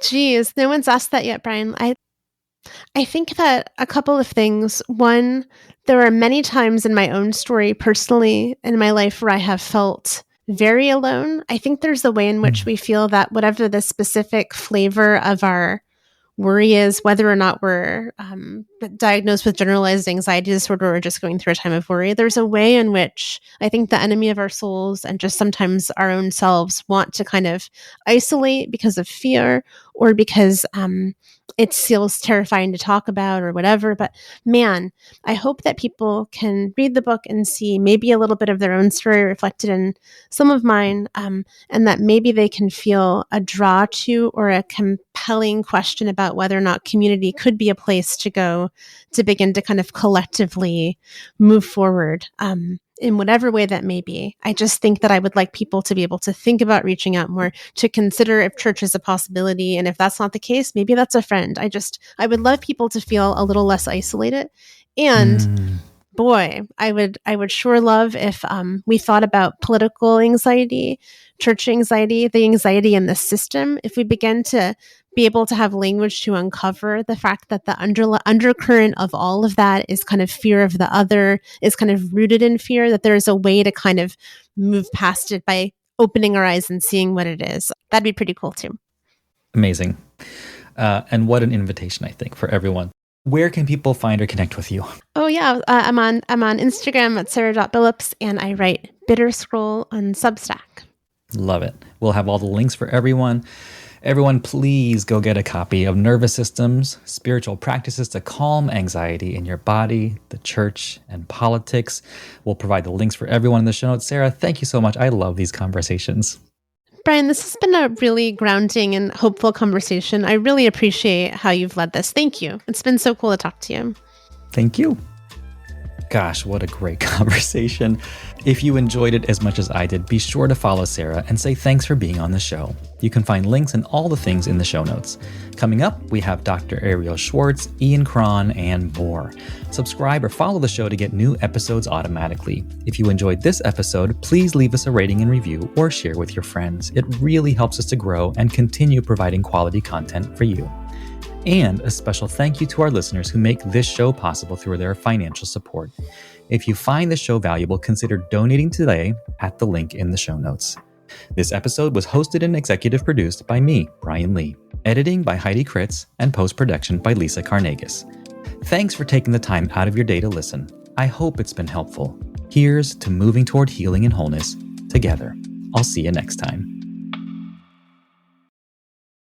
Geez, no one's asked that yet, Brian. I think that a couple of things. One, there are many times in my own story, personally, in my life, where I have felt very alone. I think there's a way in which we feel that whatever the specific flavor of our worry is, whether or not we're diagnosed with generalized anxiety disorder or just going through a time of worry, there's a way in which I think the enemy of our souls and just sometimes our own selves want to kind of isolate because of fear or because it feels terrifying to talk about or whatever. But man, I hope that people can read the book and see maybe a little bit of their own story reflected in some of mine, and that maybe they can feel a draw to or a compelling question about whether or not community could be a place to go to begin to kind of collectively move forward in whatever way that may be. I just think that I would like people to be able to think about reaching out more, to consider if church is a possibility. And if that's not the case, maybe that's a friend. I would love people to feel a little less isolated. And boy, I would sure love if we thought about political anxiety, church anxiety, the anxiety in the system, if we begin to be able to have language to uncover the fact that the undercurrent of all of that is kind of fear of the other, is kind of rooted in fear, that there is a way to kind of move past it by opening our eyes and seeing what it is. That'd be pretty cool too. Amazing. And what an invitation, I think, for everyone Where can people find or connect with you? Oh yeah, I'm on Instagram at Sara.Billups, and I write Bitter Scroll on Substack. Love it. We'll have all the links for everyone. Everyone, please go get a copy of Nervous Systems, Spiritual Practices to Calm Anxiety in Your Body, the Church, and Politics. We'll provide the links for everyone in the show notes. Sara, thank you so much. I love these conversations. Brian, this has been a really grounding and hopeful conversation. I really appreciate how you've led this. Thank you. It's been so cool to talk to you. Thank you. Gosh, what a great conversation. If you enjoyed it as much as I did, be sure to follow Sara and say thanks for being on the show. You can find links and all the things in the show notes. Coming up, we have Dr. Ariel Schwartz, Ian Cron, and more. Subscribe or follow the show to get new episodes automatically. If you enjoyed this episode, please leave us a rating and review or share with your friends. It really helps us to grow and continue providing quality content for you. And a special thank you to our listeners who make this show possible through their financial support. If you find the show valuable, consider donating today at the link in the show notes. This episode was hosted and executive produced by me, Brian Lee. Editing by Heidi Kritz and post-production by Lisa Carnegas. Thanks for taking the time out of your day to listen. I hope it's been helpful. Here's to moving toward healing and wholeness together. I'll see you next time.